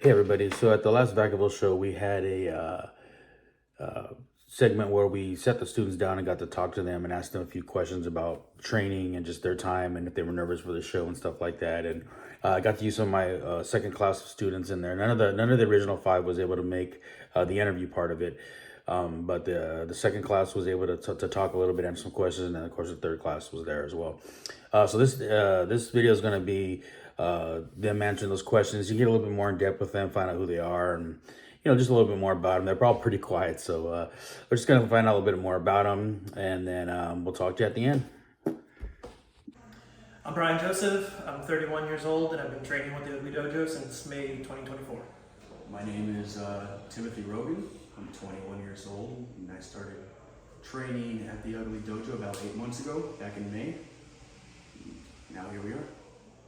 Hey everybody! So at the last Vagabond show, we had a segment where we set the students down and got to talk to them and ask them a few questions about training and just their time and if they were nervous for the show and stuff like that. And I got to use some of my second class students in there. None of the original five was able to make the interview part of it, but the second class was able to talk a little bit, answer some questions, and then of course the third class was there as well. So this video is going to be them answering those questions. You get a little bit more in depth with them, find out who they are, and just a little bit more about them. They're all pretty quiet, so we're just going to find out a little bit more about them, and then we'll talk to you at the end. I'm Brian Joseph. I'm 31 years old, and I've been training with the Ugly Dojo since May 2024. My name is Timothy Rogan. I'm 21 years old, and I started training at the Ugly Dojo about 8 months ago, back in May. Now here we are.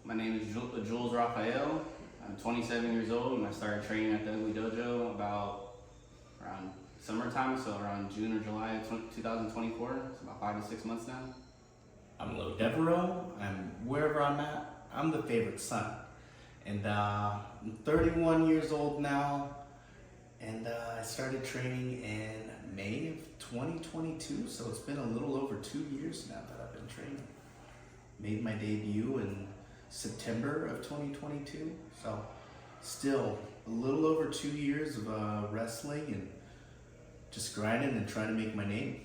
My name is Jules Raphael. I'm 27 years old, and I started training at the Ugly Dojo about around summertime, so around June or July of 2024. It's about 5 to 6 months now. I'm Lo Devereaux, and wherever I'm at, I'm the favorite son. And I'm 31 years old now, and I started training in May of 2022, so it's been a little over 2 years now that I've been training. Made my debut in September of 2022, so still a little over 2 years of wrestling and just grinding and trying to make my name.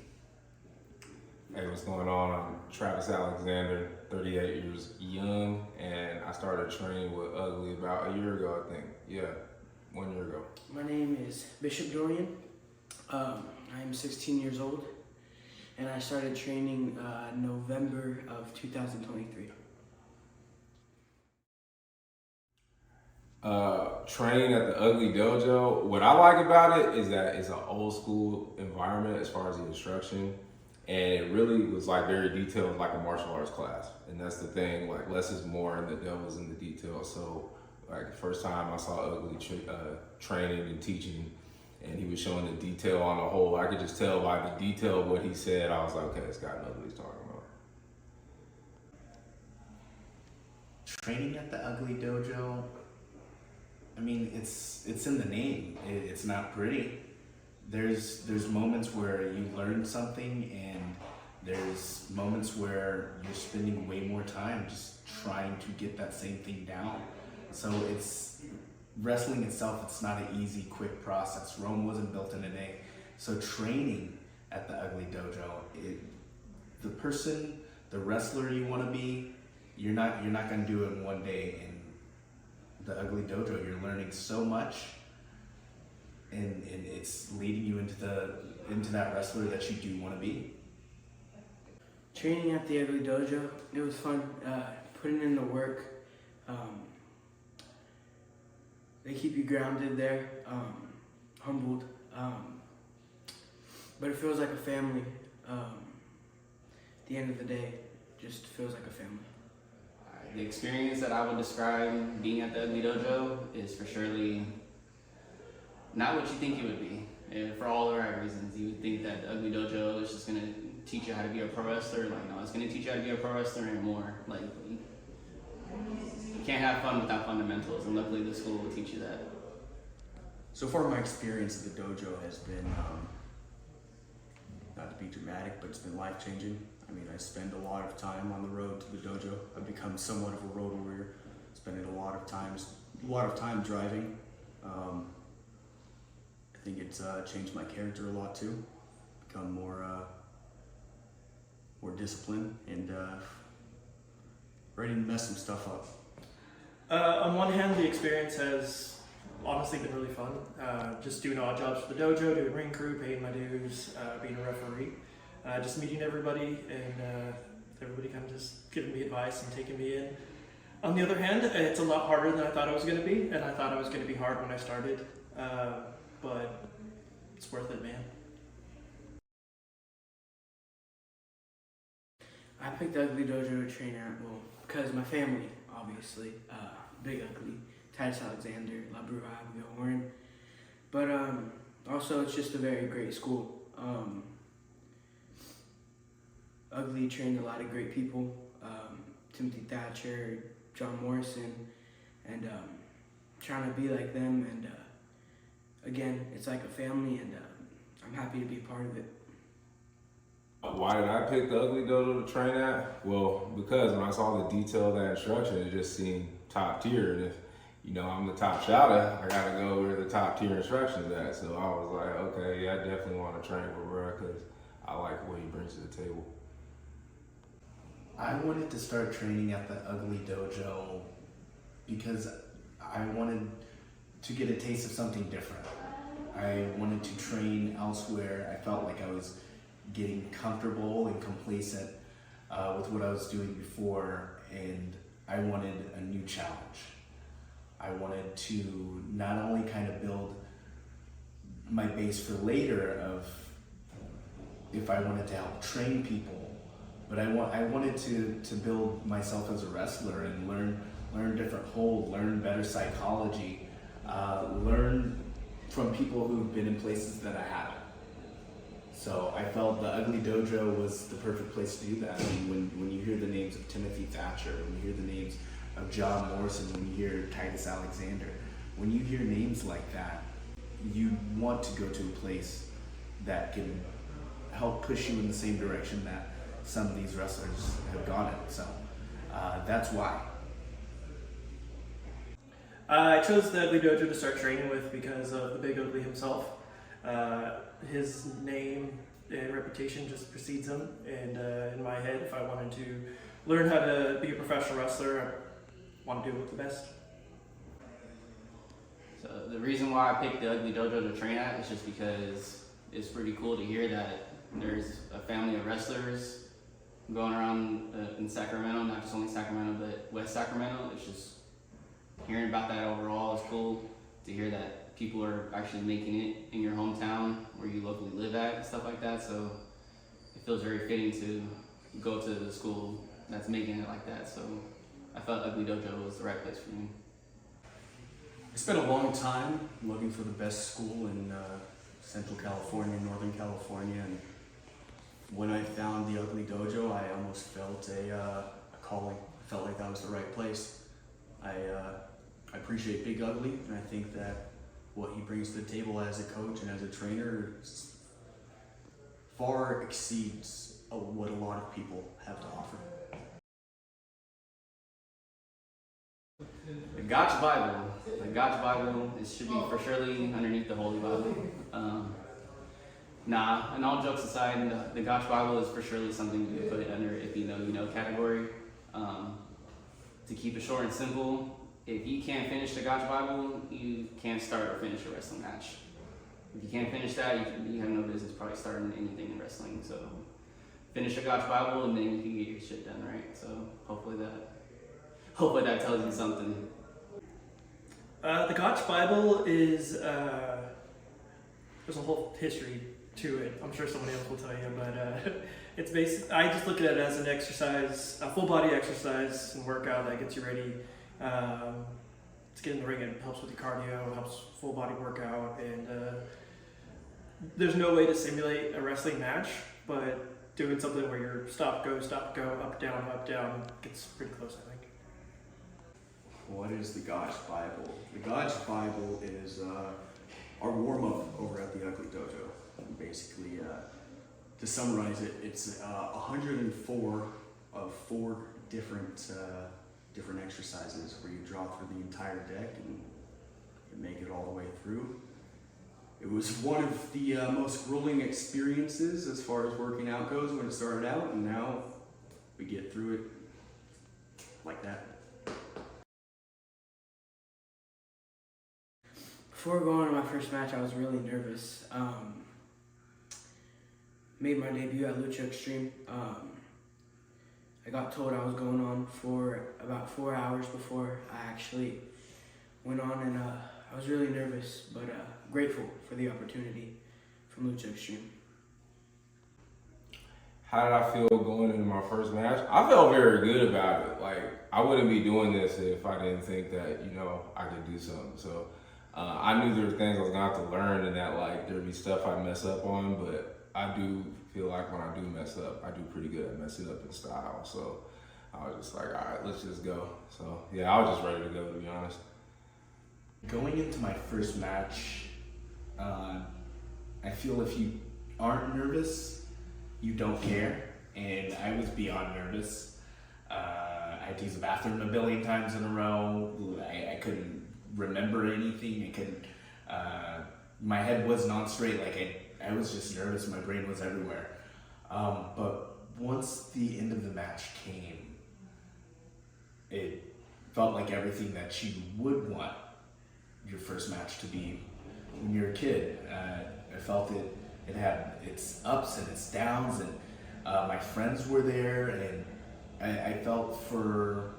Hey, what's going on? I'm Travis Alexander, 38 years young, and I started training with Ugly about a year ago, I think. Yeah, 1 year ago. My name is Bishop Dorian. I'm 16 years old, and I started training November of 2023. Training at the Ugly Dojo, what I like about it is that it's an old school environment as far as the instruction. And it really was like very detailed, like a martial arts class. And that's the thing, like less is more and the devil's in the details. So like the first time I saw Ugly training and teaching, and he was showing the detail on the whole, I could just tell by the detail of what he said, I was like, okay, this guy knows what he's talking about. Training at the Ugly Dojo, I mean, it's in the name. It's not pretty. There's moments where you learn something, and there's moments where you're spending way more time just trying to get that same thing down. So it's wrestling itself. It's not an easy, quick process. Rome wasn't built in a day. So training at the Ugly Dojo, the wrestler you want to be, you're not going to do it in one day. In the Ugly Dojo, you're learning so much. And it's leading you into that wrestler that you do want to be. Training at the Ugly Dojo, it was fun. Putting in the work. They keep you grounded there, humbled. But it feels like a family. At the end of the day, just feels like a family. The experience that I would describe being at the Ugly Dojo is for surely not what you think it would be. And for all the right reasons. You would think that the Ugly Dojo is just gonna teach you how to be a pro wrestler. Like, no, it's gonna teach you how to be a pro wrestler and more. Like, you can't have fun without fundamentals, and luckily the school will teach you that. So far, my experience at the dojo has been, not to be dramatic, but it's been life-changing. I mean, I spend a lot of time on the road to the dojo. I've become somewhat of a road warrior, spending a lot of time driving. I think it's changed my character a lot too. Become more disciplined and ready to mess some stuff up. On one hand, the experience has honestly been really fun. Just doing odd jobs for the dojo, doing ring crew, paying my dues, being a referee, just meeting everybody, and everybody kind of just giving me advice and taking me in. On the other hand, it's a lot harder than I thought it was going to be, and I thought it was going to be hard when I started, but it's worth it, man. I picked the Ugly Dojo to train at, well, because my family, obviously, Big Ugly, Titus Alexander, La Brua, Abigail Warren. But also, it's just a very great school. Ugly trained a lot of great people. Timothy Thatcher, John Morrison, and trying to be like them, and again, it's like a family, and I'm happy to be a part of it. Why did I pick the Ugly Dojo to train at? Well, because when I saw the detail of that instruction, it just seemed top tier. And if, you know, I'm the top shotter, I gotta go where the top tier instructions at. So I was like, okay, yeah, I definitely want to train with bro because I like what he brings to the table. I wanted to start training at the Ugly Dojo because I wanted to get a taste of something different. I wanted to train elsewhere. I felt like I was getting comfortable and complacent with what I was doing before, and I wanted a new challenge. I wanted to not only kind of build my base for later of if I wanted to help train people, but I wanted to build myself as a wrestler and learn different holds, learn better psychology, learn from people who've been in places that I haven't. So I felt the Ugly Dojo was the perfect place to do that. I mean, when you hear the names of Timothy Thatcher, when you hear the names of John Morrison, when you hear Titus Alexander, when you hear names like that, you want to go to a place that can help push you in the same direction that some of these wrestlers have gone in. So that's why. I chose the Ugly Dojo to start training with because of the Big Ugly himself. His name and reputation just precedes him, and in my head, if I wanted to learn how to be a professional wrestler, I want to do it with the best. So the reason why I picked the Ugly Dojo to train at is just because it's pretty cool to hear that there's a family of wrestlers going around in Sacramento, not just only Sacramento, but West Sacramento. It's just hearing about that overall is cool. To hear that people are actually making it in your hometown where you locally live at and stuff like that. So it feels very fitting to go to the school that's making it like that. So I felt Ugly Dojo was the right place for me. I spent a long time looking for the best school in Central California, Northern California, and when I found the Ugly Dojo, I almost felt a calling. I felt like that was the right place. I appreciate Big Ugly, and I think that what he brings to the table as a coach and as a trainer far exceeds what a lot of people have to offer. The Gotch Bible. The Gotch Bible, it should be for surely underneath the Holy Bible. Nah, and all jokes aside, the Gotch Bible is for surely something you put under if you know category. To keep it short and simple, if you can't finish the Gotch Bible, you can't start or finish a wrestling match. If you can't finish that, you have no business probably starting anything in wrestling. So finish a Gotch Bible and then you can get your shit done, right? So hopefully that tells you something. The Gotch Bible is, there's a whole history to it. I'm sure somebody else will tell you, but it's I just look at it as an exercise, a full body exercise and workout that gets you ready to get in the ring. It helps with your cardio, helps full body workout, and there's no way to simulate a wrestling match, but doing something where you're stop, go, up, down, gets pretty close, I think. What is the Gotch Bible? The Gotch Bible is our warm-up over at the Ugly Dojo. Basically, to summarize it, it's 104 of 4 different exercises where you draw through the entire deck and make it all the way through. It was one of the most grueling experiences as far as working out goes when it started out, and now we get through it like that. Before going to my first match, I was really nervous. Made my debut at Lucha Extreme. I got told I was going on for about 4 hours before I actually went on, and I was really nervous, but grateful for the opportunity from Lucha Extreme. How did I feel going into my first match? I felt very good about it. Like, I wouldn't be doing this if I didn't think that, I could do something. So I knew there were things I was going to have to learn and that, like, there'd be stuff I'd mess up on, but I do feel like when I do mess up, I do pretty good at messing up in style. So I was just like, all right, let's just go. So, yeah, I was just ready to go, to be honest. Going into my first match, I feel if you aren't nervous, you don't care, and I was beyond nervous. I had to use the bathroom a billion times in a row. I couldn't remember anything. I couldn't. My head was not straight. Like I was just nervous. My brain was everywhere. But once the end of the match came, it felt like everything that you would want your first match to be when you're a kid. I felt it had its ups and its downs, and my friends were there, and I felt for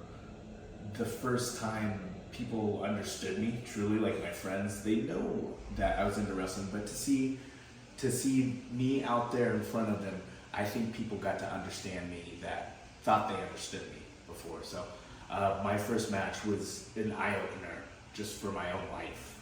the first time people understood me truly. Like my friends, they know that I was into wrestling, but to see me out there in front of them, I think people got to understand me that thought they understood me before. So my first match was an eye-opener just for my own life.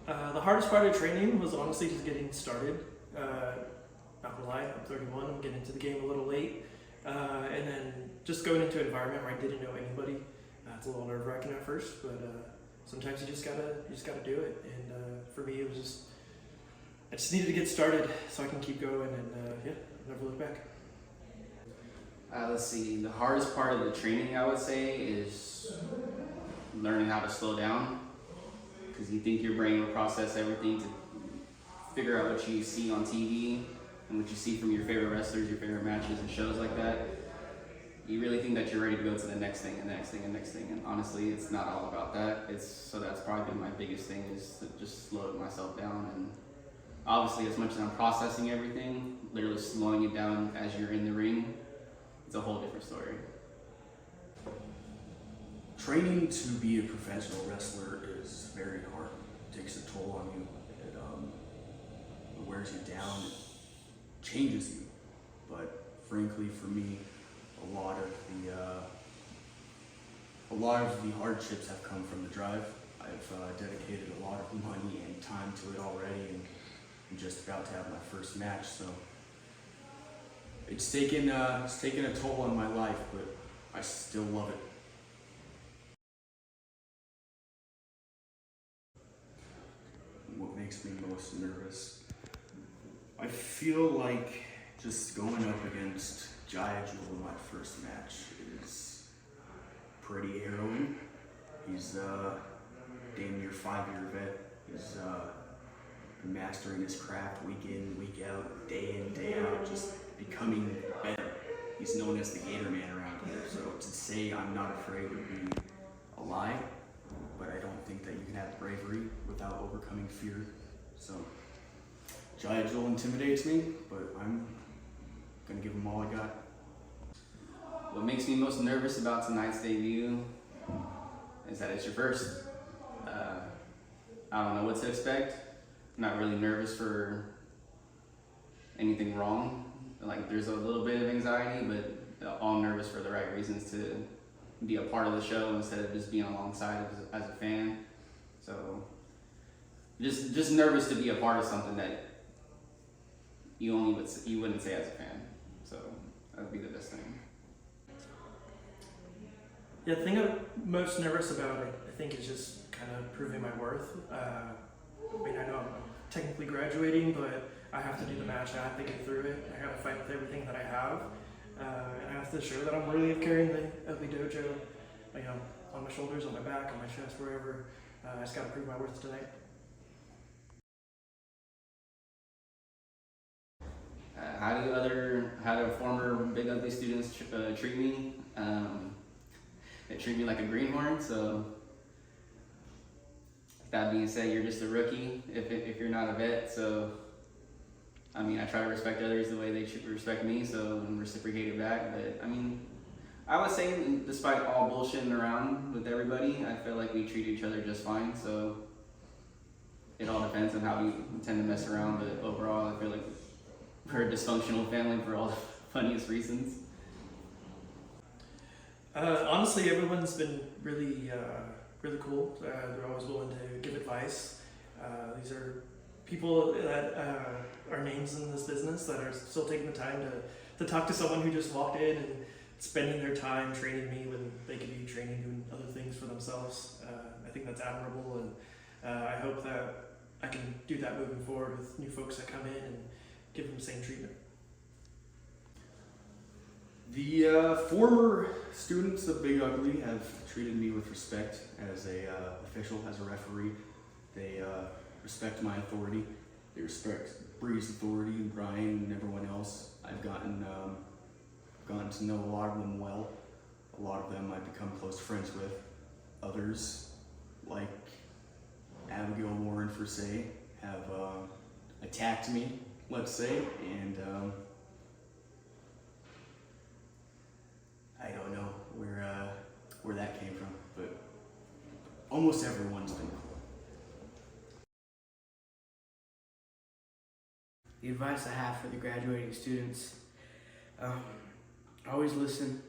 The hardest part of training was honestly just getting started. Not gonna lie, I'm 31, I'm getting into the game a little late. And then just going into an environment where I didn't know anybody. It's a little nerve-wracking at first, but sometimes you just gotta do it. And for me, it was I just needed to get started so I can keep going and never look back. Let's see, the hardest part of the training, I would say, is learning how to slow down, because you think your brain will process everything to figure out what you see on TV and what you see from your favorite wrestlers, your favorite matches and shows like that. You really think that you're ready to go to the next thing and next thing and next thing, and honestly, it's not all about that. So that's probably been my biggest thing, is to just slow myself down. And obviously, as much as I'm processing everything, literally slowing it down as you're in the ring, it's a whole different story. Training to be a professional wrestler is very hard. It takes a toll on you. It wears you down. It changes you. But frankly, for me, a lot of the hardships have come from the drive. I've dedicated a lot of money and time to it already, and I'm just about to have my first match. So it's taken a toll on my life, but I still love it. What makes me most nervous? I feel like just going up against Jaya Jewel in my first match is pretty harrowing. He's damn near 5-year vet. He's been mastering his craft week in, week out, day in, day out, just becoming better. He's known as the Gator Man around here, so to say I'm not afraid would be a lie, but I don't think that you can have bravery without overcoming fear. So Jaya Jewel intimidates me, but I'm gonna give him all I got. What makes me most nervous about tonight's debut is that it's your first. I don't know what to expect. I'm not really nervous for anything wrong. Like, there's a little bit of anxiety, but all nervous for the right reasons, to be a part of the show instead of just being alongside as a fan. So just nervous to be a part of something that you wouldn't say as a fan. So that would be the best thing. Yeah, the thing I'm most nervous about, I think, is just kind of proving my worth. I mean, I know I'm technically graduating, but I have to do the match. I have to get through it. I got to fight with everything that I have, and I have to show that I'm worthy of carrying the Ugly Dojo, on my shoulders, on my back, on my chest, wherever. I just got to prove my worth tonight. How do former Big Ugly students treat me? They treat me like a greenhorn. So that being said, you're just a rookie if you're not a vet. So I mean, I try to respect others the way they respect me, so and reciprocate it back. But I mean, I would say, despite all bullshitting around with everybody, I feel like we treat each other just fine. So it all depends on how we tend to mess around. But overall, I feel like we're a dysfunctional family for all the funniest reasons. Honestly, everyone's been really cool. They're always willing to give advice. These are people that are names in this business that are still taking the time to talk to someone who just walked in and spending their time training me when they could be training doing other things for themselves. I think that's admirable, and I hope that I can do that moving forward with new folks that come in and give them the same treatment. The former students of Big Ugly have treated me with respect as a official, as a referee. They respect my authority. They respect Bree's authority and Brian and everyone else. I've gotten to know a lot of them well. A lot of them I've become close friends with. Others, like Abigail Warren for say, have attacked me, let's say, and I don't know where that came from, but almost everyone's been cool. The advice I have for the graduating students, always listen,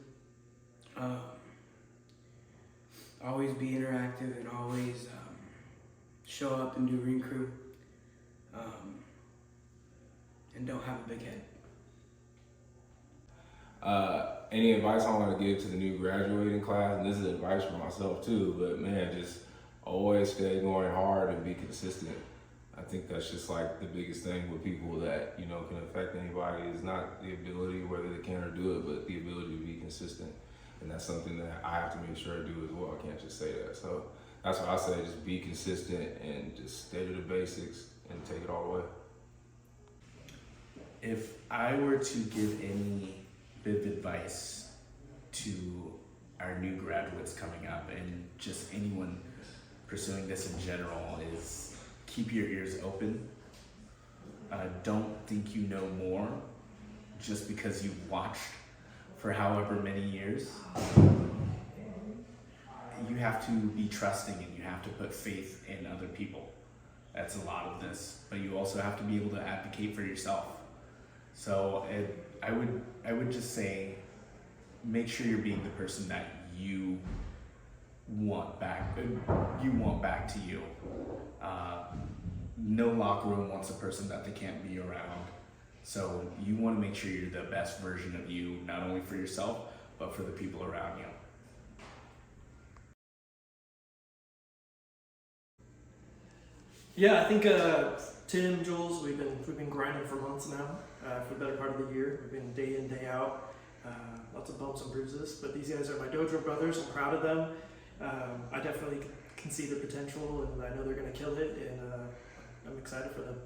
always be interactive, and always show up and do ring crew, and don't have a big head. Any advice I want to give to the new graduating class, and this is advice for myself too, but man, just always stay going hard and be consistent. I think that's just like the biggest thing with people that, you know, can affect anybody is not the ability, whether they can or do it, but the ability to be consistent. And that's something that I have to make sure I do as well. I can't just say that. So that's what I say, just be consistent and just stay to the basics and take it all the way. If I were to give any bit of advice to our new graduates coming up and just anyone pursuing this in general, is keep your ears open. Don't think you know more just because you've watched for however many years. You have to be trusting and you have to put faith in other people. That's a lot of this, but you also have to be able to advocate for yourself. So I would just say, make sure you're being the person that you want back to you. No locker room wants a person that they can't be around. So you want to make sure you're the best version of you, not only for yourself, but for the people around you. Yeah, I think Tim, Jules, we've been grinding for months now, for the better part of the year. We've been day in, day out, lots of bumps and bruises. But these guys are my dojo brothers. I'm proud of them. I definitely can see the potential, and I know they're going to kill it, and I'm excited for them.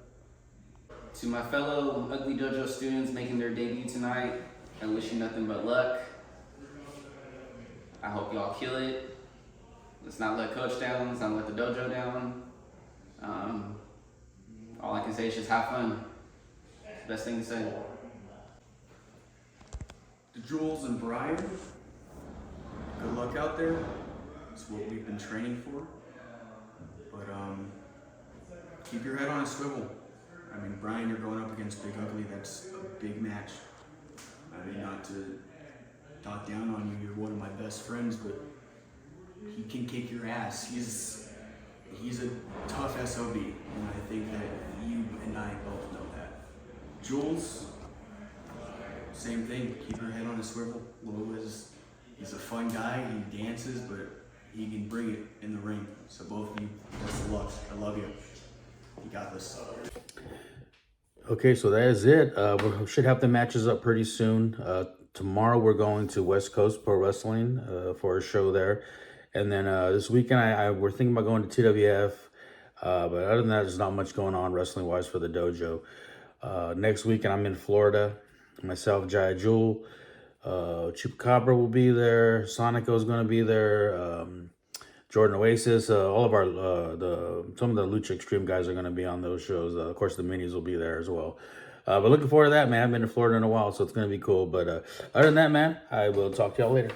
To my fellow Ugly Dojo students making their debut tonight, I wish you nothing but luck. I hope y'all kill it. Let's not let coach down, let's not let the dojo down. All I can say is just have fun. It's the best thing to say. To Jules and Brian, good luck out there. It's what we've been training for. But keep your head on a swivel. I mean, Brian, you're going up against Big Ugly. That's a big match. I mean, not to talk down on you, you're one of my best friends, but he can kick your ass. He's a tough SOB, and I think that you and I both know that. Jules, same thing. Keep your head on a swivel. He's a fun guy. He dances, but he can bring it in the ring. So both of you, best of luck. I love you. You got this. Okay, so that is it. We should have the matches up pretty soon. Tomorrow we're going to West Coast Pro Wrestling for a show there. And then this weekend we're thinking about going to TWF. But other than that, there's not much going on wrestling-wise for the dojo. Next weekend I'm in Florida. Myself, Jaya Jewel, Chupacabra will be there. Sonico's going to be there. Jordan Oasis, all of our some of the Lucha Extreme guys are going to be on those shows. Of course, the minis will be there as well. But looking forward to that, man. I've been to Florida in a while, so it's going to be cool. But other than that, man, I will talk to y'all later.